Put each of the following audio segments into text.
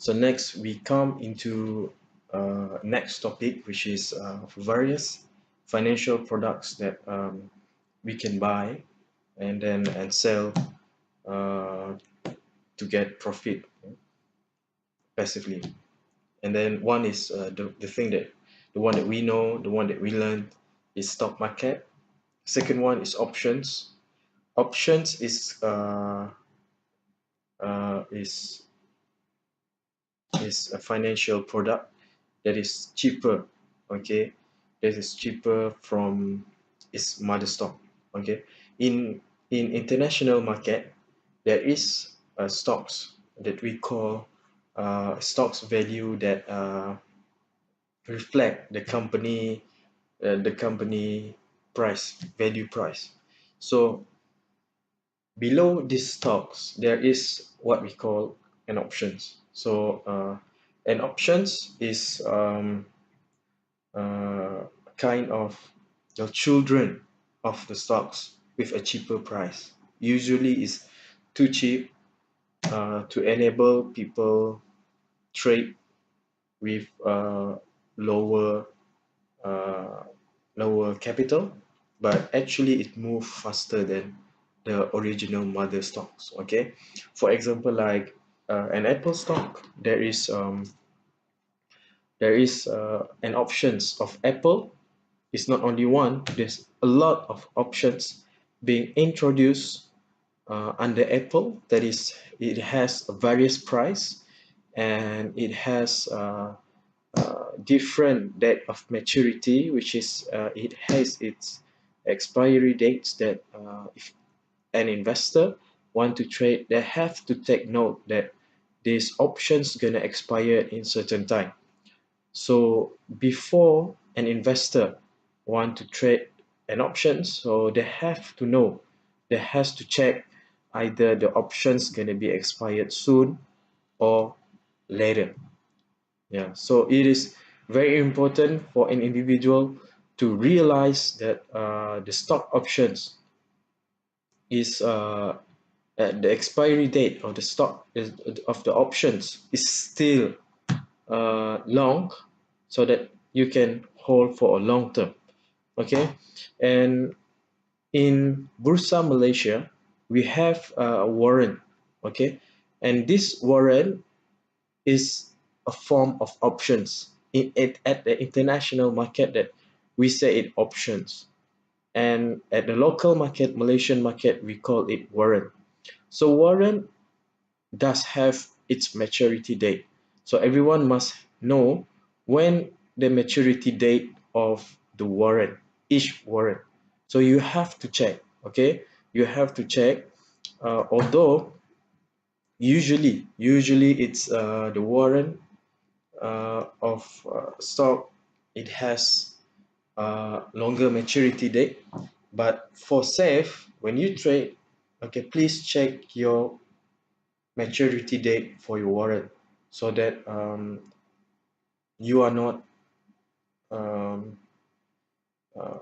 So next we come into next topic, which is various financial products that we can buy and sell uh, to get profit passively. And then one is the one that we know, the one that we learned is stock market. Second one is options. Options uh, is is a financial product that is cheaper, okay, that is cheaper from its mother stock, okay. In international market, there is stocks that we call stocks value that reflect the company price, value price. So below these stocks there is what we call an options. So an options is kind of the children of the stocks with a cheaper price. Usually is too cheap to enable people trade with lower uh, lower capital, but actually it moves faster than the original mother stocks. Okay, for example, like an Apple stock, there is an options of Apple. It's not only one. There's a lot of options being introduced under Apple. That is, it has a various price and it has different date of maturity, which is it has its expiry dates that if an investor want to trade, they have to take note that these options gonna expire in certain time. So before an investor want to trade an option, so they have to know, they has to check either the options gonna be expired soon or later. Yeah, so it is very important for an individual to realize that the stock options is the expiry date of the stock is, of the options is still long, so that you can hold for a long term. Okay, and in Bursa Malaysia, we have a warrant. Okay, and this warrant is a form of options in it at the international market that we say it options, and at the local market, Malaysian market, we call it warrant. So warrant does have its maturity date, so everyone must know when the maturity date of the warrant, each warrant. So you have to check. Okay, you have to check. Although usually it's the warrant of stock, it has longer maturity date. But for safe, when you trade, okay, please check your maturity date for your warrant, so that you are not um, uh,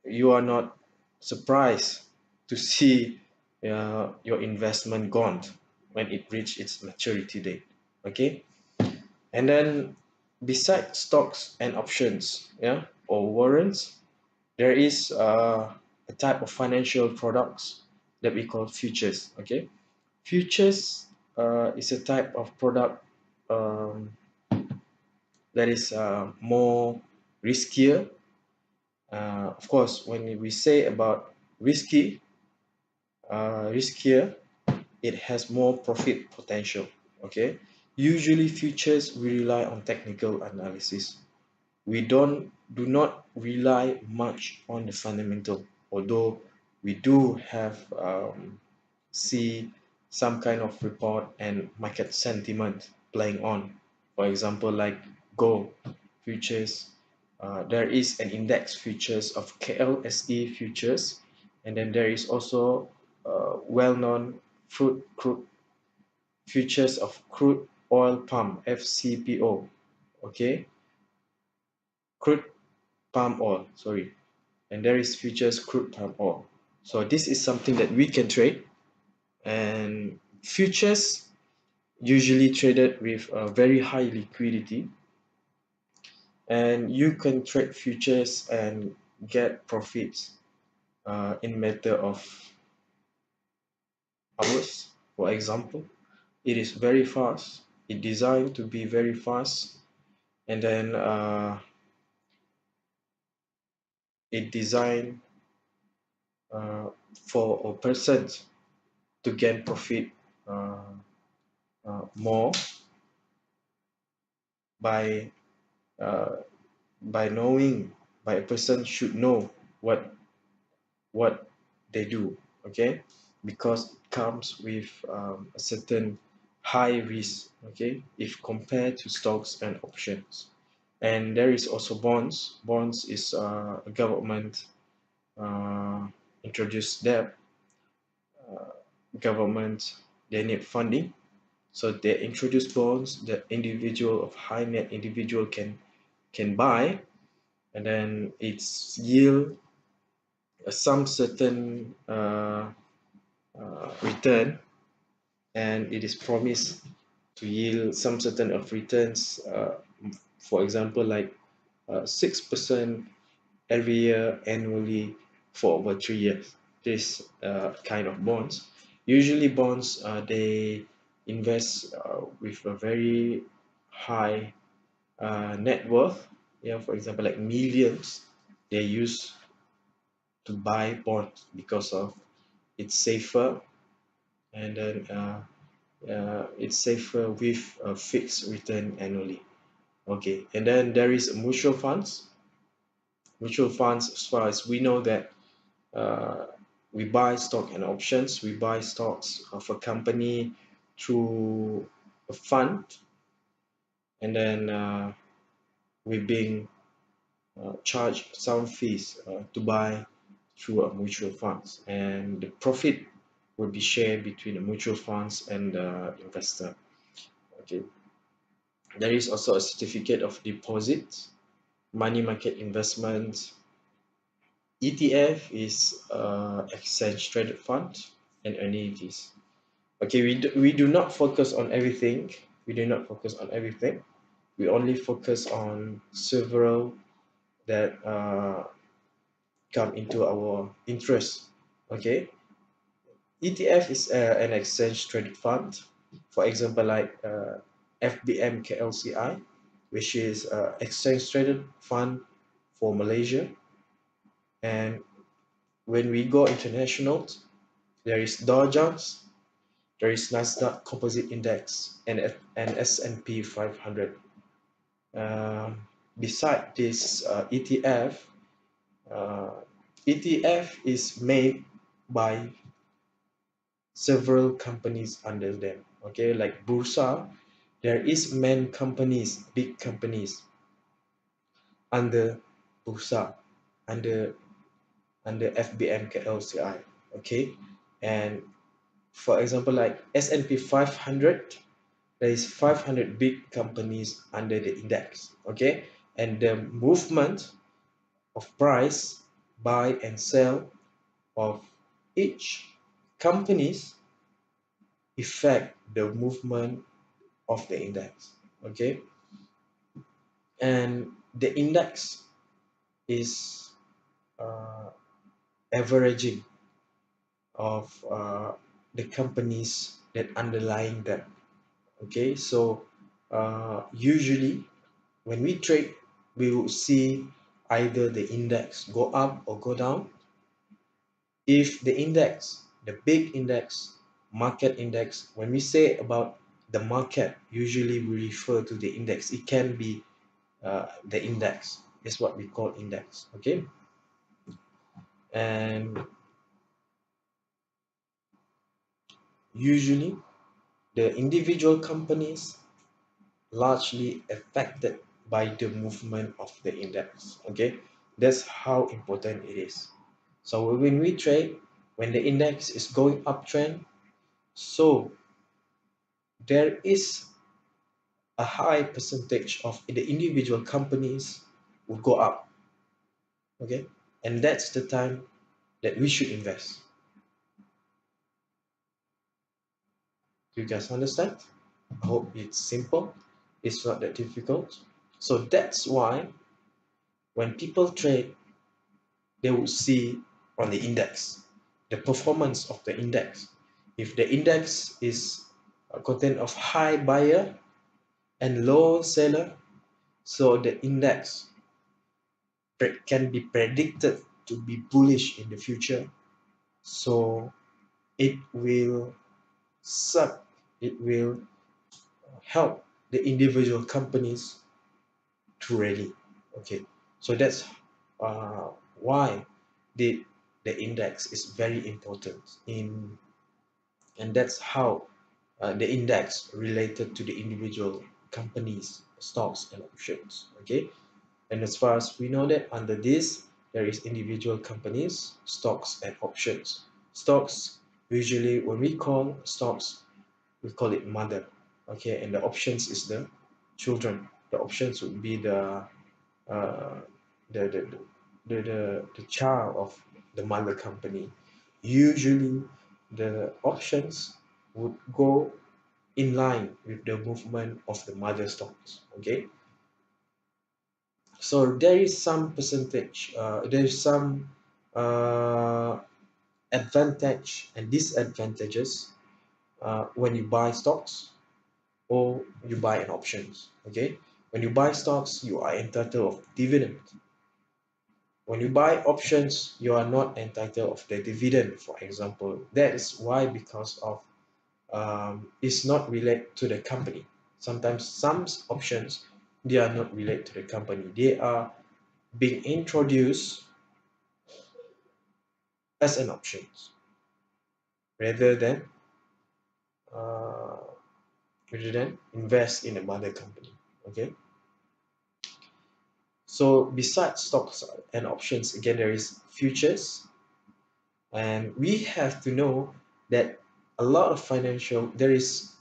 you are not surprised to see your investment gone when it reach its maturity date. Okay, and then besides stocks and options, yeah, or warrants, there is a type of financial products that we call futures. Okay, futures is a type of product um, that is more riskier. Of course, when we say about riskier, it has more profit potential. Okay, usually futures we rely on technical analysis. We do not rely much on the fundamental, although we do have see some kind of report and market sentiment playing on. For example, like gold futures, there is an index futures of KLSE futures, and then there is also well-known crude futures of crude oil palm FCPO. Okay, crude palm oil, sorry, and there is futures crude palm oil. So this is something that we can trade, and futures usually traded with a very high liquidity, and you can trade futures and get profits in matter of hours. For example, it is very fast. It designed to be very fast, and then it designed uh, for a person to gain profit uh, more by uh, by knowing, by a person should know what what they do, okay, because it comes with a certain high risk, okay, if compared to stocks and options. And there is also bonds is a government uh, introduced debt. Government, they need funding, so they introduce bonds that individual of high net individual can buy, and then it's yield some certain return, and it is promised to yield some certain of returns, for example like 6% every year annually for over 3 years. This kind of bonds, usually bonds, they invest with a very high net worth. Yeah, for example like millions they use to buy bonds because of it's safer, and then it's safer with a fixed return annually. Okay, and then there is mutual funds. Mutual funds, as far as we know that uh, we buy stock and options. We buy stocks of a company through a fund, and then we're being charged some fees to buy through a mutual funds, and the profit will be shared between the mutual funds and the investor. Okay, there is also a certificate of deposit, money market investment. ETF is exchange traded fund, and annuities. Okay, we do not focus on everything. We do not focus on everything. We only focus on several that come into our interest. Okay, ETF is an exchange traded fund. For example, like FBM KLCI, which is exchange traded fund for Malaysia. And when we go international, there is Dow Jones, there is Nasdaq Composite Index, and S&P 500. Beside this uh, ETF is made by several companies under them. Okay, like Bursa, there is main companies, big companies under Bursa, under FBM KLCI. Okay, and for example, like S&P 500, there is 500 big companies under the index. Okay, and the movement of price, buy and sell of each companies affect the movement of the index. Okay, and the index is uh, averaging of the companies that underlying them. Okay, so usually when we trade, we will see either the index go up or go down. If the index, the big index, market index, when we say about the market, usually we refer to the index. It can be the index is what we call index. Okay, and usually the individual companies largely affected by the movement of the index. Okay, that's how important it is. So when we trade, when the index is going uptrend, so there is a high percentage of the individual companies will go up. Okay, and that's the time that we should invest. Do you guys understand? I hope it's simple. It's not that difficult. So that's why when people trade, they will see on the index the performance of the index. If the index is a content of high buyer and low seller, so the index can be predicted to be bullish in the future. So it will suck, it will help the individual companies to rally. Okay, so that's why the the index is very important in, and that's how the index related to the individual companies, stocks and options. Okay, and as far as we know that under this there is individual companies, stocks and options. Stocks, usually when we call stocks, we call it mother. Okay, and the options is the children. The options would be uh, the, the, the child of the mother company. Usually the options would go in line with the movement of the mother stocks. Okay, so there is some percentage, there is some uh, advantage and disadvantages when you buy stocks or you buy an options. Okay, when you buy stocks, you are entitled of dividend. When you buy options, you are not entitled of the dividend, for example. That is why, because of it's not related to the company. Sometimes some options, they are not related to the company. They are being introduced as an option rather than uh, invest in a mother company. Okay. So besides stocks and options, again there is futures, and we have to know that a lot of financial there is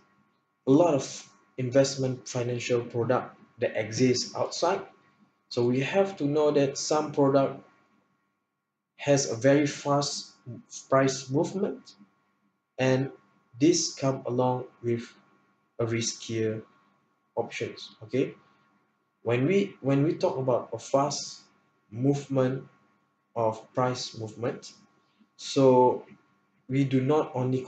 a lot of investment financial product that exists outside. So we have to know that some product has a very fast price movement, and this come along with a riskier options. Okay, when we talk about a fast movement of price movement, so we do not only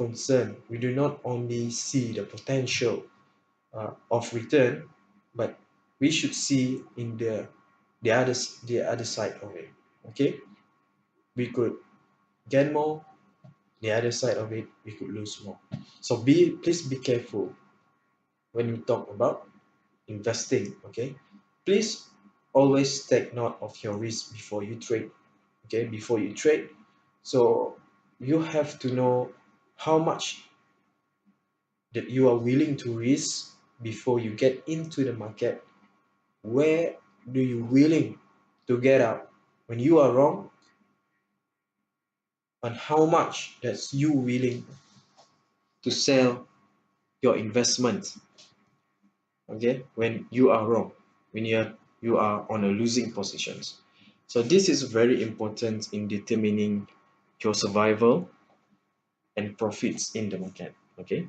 see the potential of return, but we should see in the other side of it. Okay, we could gain more, the other side of it we could lose more. So please be careful when you talk about investing. Okay, please always take note of your risk before you trade. Okay, before you trade, so you have to know how much that you are willing to risk before you get into the market. Where do you willing to get out when you are wrong, and how much that's you willing to sell your investment. Okay, when you are wrong, when you are on a losing positions. So this is very important in determining your survival and profits in the market. Okay,